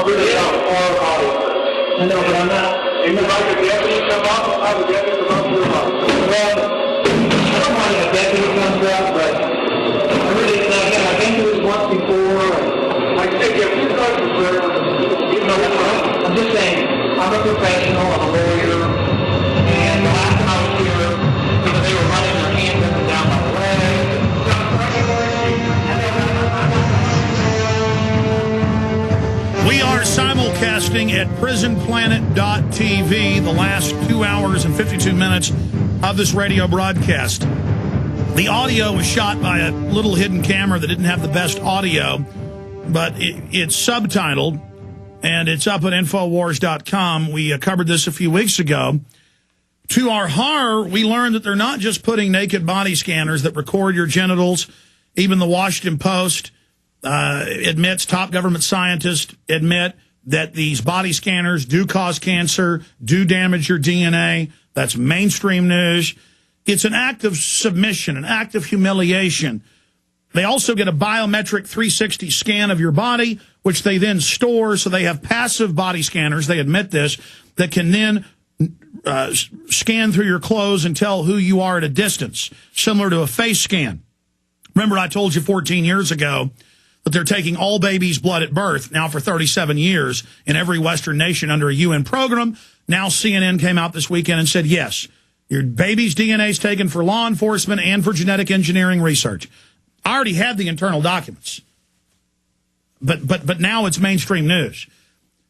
really don't. I know, but I'm not. If you'd like a deputy come up, I'll have a deputy come up to your house. Well, I don't mind if a deputy comes up, but I really, again, I've been through this once before. Like I said, if you're not concerned, you know, I'm just saying, I'm a professional, I'm a lawyer, and the last time I was here, they were running their hands up and down my leg. We are simulcasting at prisonplanet.tv the last 2 hours and 52 minutes of this radio broadcast. The audio was shot by a little hidden camera that didn't have the best audio, but it's subtitled, and it's up at Infowars.com. We covered this a few weeks ago. To our horror, we learned that they're not just putting naked body scanners that record your genitals. Even the Washington Post admits, top government scientists admit that these body scanners do cause cancer, do damage your DNA. That's mainstream news. It's an act of submission, an act of humiliation. They also get a biometric 360 scan of your body, which they then store. So they have passive body scanners, they admit this, that can then scan through your clothes and tell who you are at a distance, similar to a face scan. Remember, I told you 14 years ago that they're taking all babies' blood at birth now for 37 years in every Western nation under a UN program. Now CNN came out this weekend and said, yes, your baby's DNA is taken for law enforcement and for genetic engineering research. I already had the internal documents, but now it's mainstream news.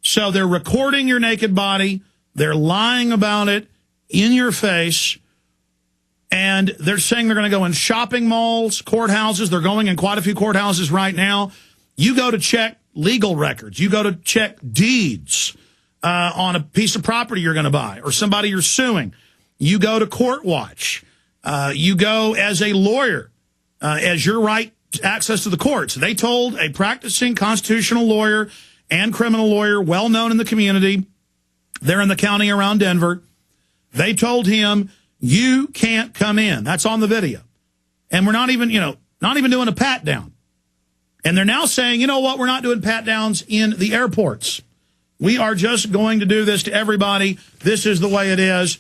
So they're recording your naked body. They're lying about it in your face. And they're saying they're going to go in shopping malls, courthouses. They're going in quite a few courthouses right now. You go to check legal records. You go to check deeds on a piece of property you're going to buy or somebody you're suing. You go to Court Watch. You go as a lawyer, as your right access to the courts. They told a practicing constitutional lawyer and criminal lawyer, well known in the community, they're in the county around Denver. They told him, you can't come in. That's on the video. And we're not even, not even doing a pat down. And they're now saying, you know what? We're not doing pat downs in the airports. We are just going to do this to everybody. This is the way it is.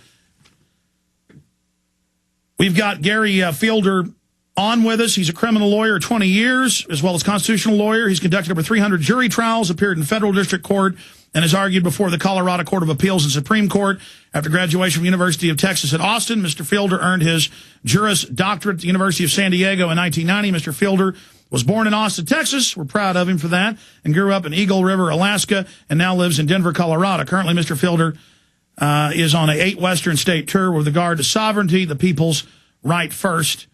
We've got Gary Fielder on with us. He's a criminal lawyer, 20 years, as well as constitutional lawyer. He's conducted over 300 jury trials, appeared in federal district court, and has argued before the Colorado Court of Appeals and Supreme Court. After graduation from the University of Texas at Austin, Mr. Fielder earned his Juris Doctorate at the University of San Diego in 1990. Mr. Fielder was born in Austin, Texas. We're proud of him for that. And grew up in Eagle River, Alaska, and now lives in Denver, Colorado. Currently, Mr. Fielder is on a 8 Western state tour with regard to sovereignty, the people's right first,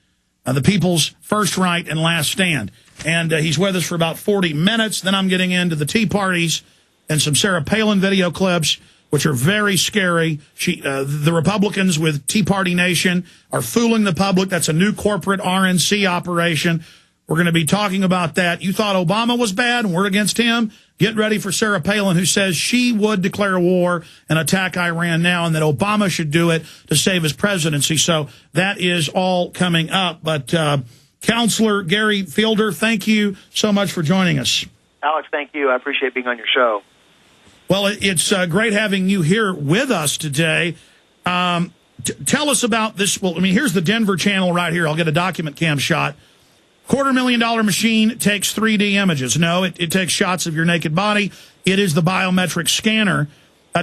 the people's first right and last stand. And he's with us for about 40 minutes. Then I'm getting into the Tea Parties and some Sarah Palin video clips, which are very scary. The Republicans with Tea Party Nation are fooling the public. That's a new corporate RNC operation. We're going to be talking about that. You thought Obama was bad and we're against him? Get ready for Sarah Palin, who says she would declare war and attack Iran now and that Obama should do it to save his presidency. So that is all coming up. But Counselor Gary Fielder, thank you so much for joining us. Alex, thank you. I appreciate being on your show. Well, it's great having you here with us today. Tell us about this. Well, I mean, here's the Denver channel right here. I'll get a document cam shot. $250,000 machine takes 3D images. No, it takes shots of your naked body. It is the biometric scanner.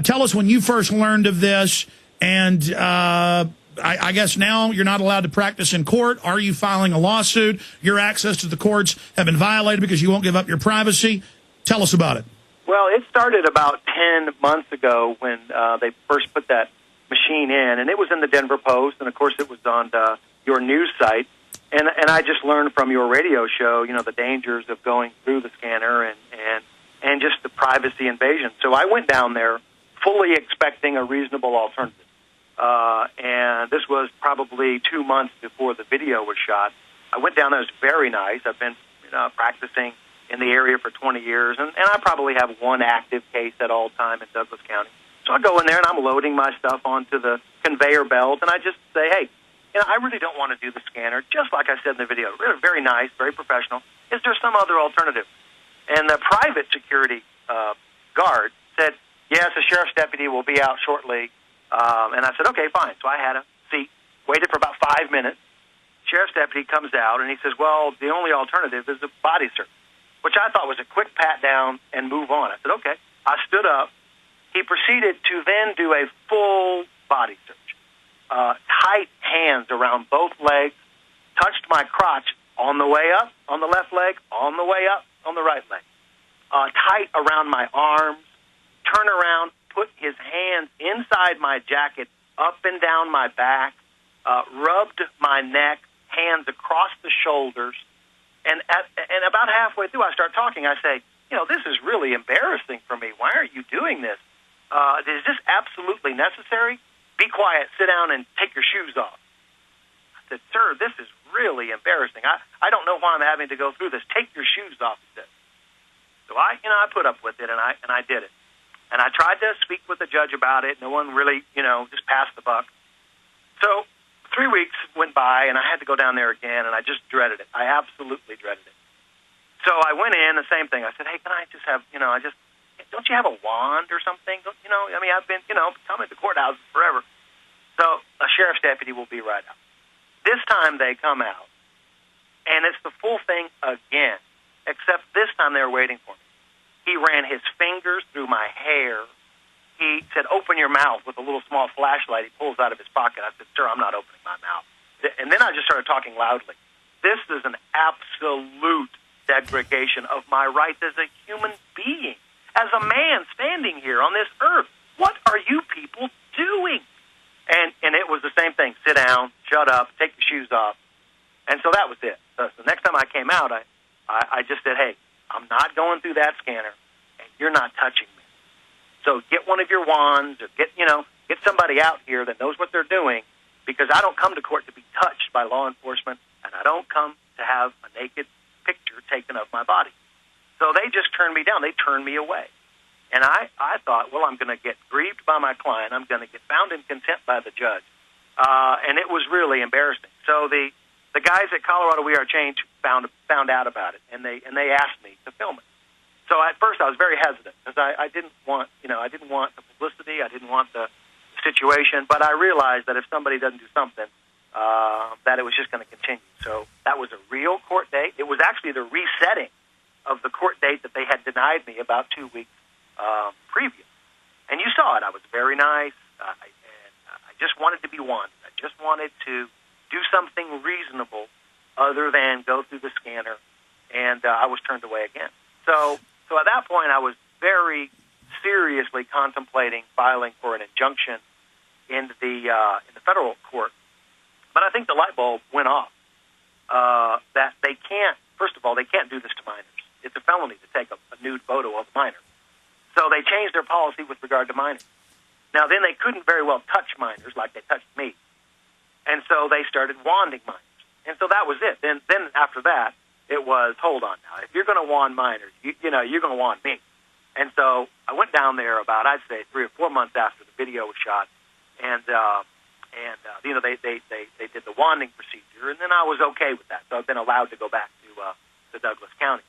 Tell us when you first learned of this, and I guess now you're not allowed to practice in court. Are you filing a lawsuit? Your access to the courts have been violated because you won't give up your privacy. Tell us about it. Well, it started about 10 months ago when they first put that machine in, and it was in the Denver Post, and of course it was on your news site. And I just learned from your radio show, the dangers of going through the scanner and just the privacy invasion. So I went down there fully expecting a reasonable alternative. And this was probably 2 months before the video was shot. I went down there. It was very nice. I've been practicing in the area for 20 years, and I probably have one active case at all time in Douglas County. So I go in there, and I'm loading my stuff onto the conveyor belt, and I just say, hey, I really don't want to do the scanner, just like I said in the video. Really very nice, very professional. Is there some other alternative? And the private security guard said, yes, a sheriff's deputy will be out shortly. And I said, okay, fine. So I had a seat, waited for about 5 minutes. Sheriff's deputy comes out, and he says, well, the only alternative is a body search, which I thought was a quick pat down and move on. I said, okay. I stood up. He proceeded to then do a full body search. Tight hands around both legs, touched my crotch on the way up, on the left leg, on the way up, on the right leg. Tight around my arms, turn around, put his hands inside my jacket, up and down my back, rubbed my neck, hands across the shoulders, and about halfway through I start talking. I say, this is really embarrassing for me. Why are you doing this? Is this absolutely necessary? Be quiet, sit down, and take your shoes off. I said, sir, this is really embarrassing. I don't know why I'm having to go through this. Take your shoes off, he said. So I put up with it, and I did it. And I tried to speak with the judge about it. No one really, just passed the buck. So 3 weeks went by, and I had to go down there again, and I just dreaded it. I absolutely dreaded it. So I went in, the same thing. I said, hey, can I just have, don't you have a wand or something? I've been, coming to courthouses forever. So a sheriff's deputy will be right out. This time they come out, and it's the full thing again, except this time they were waiting for me. He ran his fingers through my hair. He said, open your mouth, with a little small flashlight he pulls out of his pocket. I said, sir, I'm not opening my mouth. And then I just started talking loudly. This is an absolute degradation of my rights as a human being, as a man standing here on this earth. What are you people doing? And it was the same thing. Sit down, shut up, take your shoes off. And so that was it. So the next time I came out, I just said, hey, I'm not going through that scanner, and you're not touching me. So get one of your wands, or get somebody out here that knows what they're doing, because I don't come to court to be touched by law enforcement, and I don't come to have a naked picture taken of my body. So they just turned me down. They turned me away. And I thought, well, I'm going to get grieved by my client. I'm going to get found in contempt by the judge. And it was really embarrassing. So the guys at Colorado We Are Change found out about it, and they asked me to film it. So at first I was very hesitant, because I didn't want the publicity, I didn't want the situation, but I realized that if somebody doesn't do something, that it was just going to continue. So that was a real court date. It was actually the resetting of the court date that they had denied me about 2 weeks previous. And you saw it. I was very nice, and I just wanted to be one. I just wanted to do something reasonable other than go through the scanner, and I was turned away again. So at that point, I was very seriously contemplating filing for an injunction in the federal court. But I think the light bulb went off. That they can't. First of all, they can't do this to minors. It's a felony to take a nude photo of a minor. So they changed their policy with regard to minors. Now, then they couldn't very well touch minors like they touched me. And so they started wanding minors. And so that was it. Then after that, it was, hold on now. If you're going to wand minors, you're going to wand me. And so I went down there about, I'd say, 3 or 4 months after the video was shot. And they did the wanding procedure. And then I was okay with that. So I've been allowed to go back to Douglas County.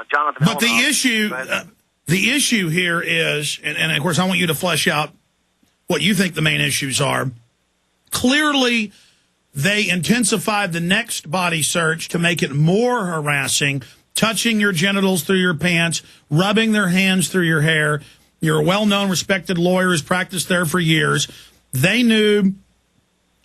Jonathan. But the issue here is, and of course I want you to flesh out what you think the main issues are. Clearly, they intensified the next body search to make it more harassing, touching your genitals through your pants, rubbing their hands through your hair. You're a well-known, respected lawyer who's practiced there for years. They knew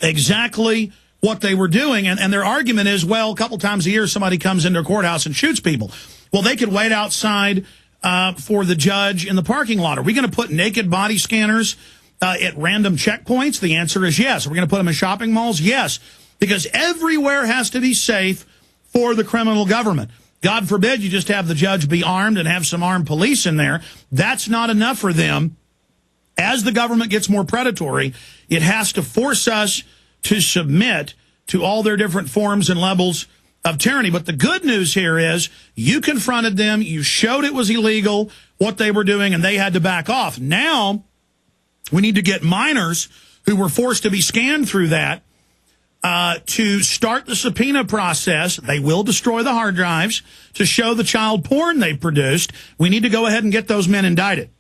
exactly what they were doing, and their argument is, well, a couple times a year somebody comes into a courthouse and shoots people. Well, they could wait outside for the judge in the parking lot. Are we going to put naked body scanners at random checkpoints? The answer is yes. Are we going to put them in shopping malls? Yes, because everywhere has to be safe for the criminal government. God forbid you just have the judge be armed and have some armed police in there. That's not enough for them. As the government gets more predatory, it has to force us to submit to all their different forms and levels of tyranny. But the good news here is you confronted them, you showed it was illegal, what they were doing, and they had to back off. Now we need to get minors who were forced to be scanned through that to start the subpoena process. They will destroy the hard drives to show the child porn they produced. We need to go ahead and get those men indicted.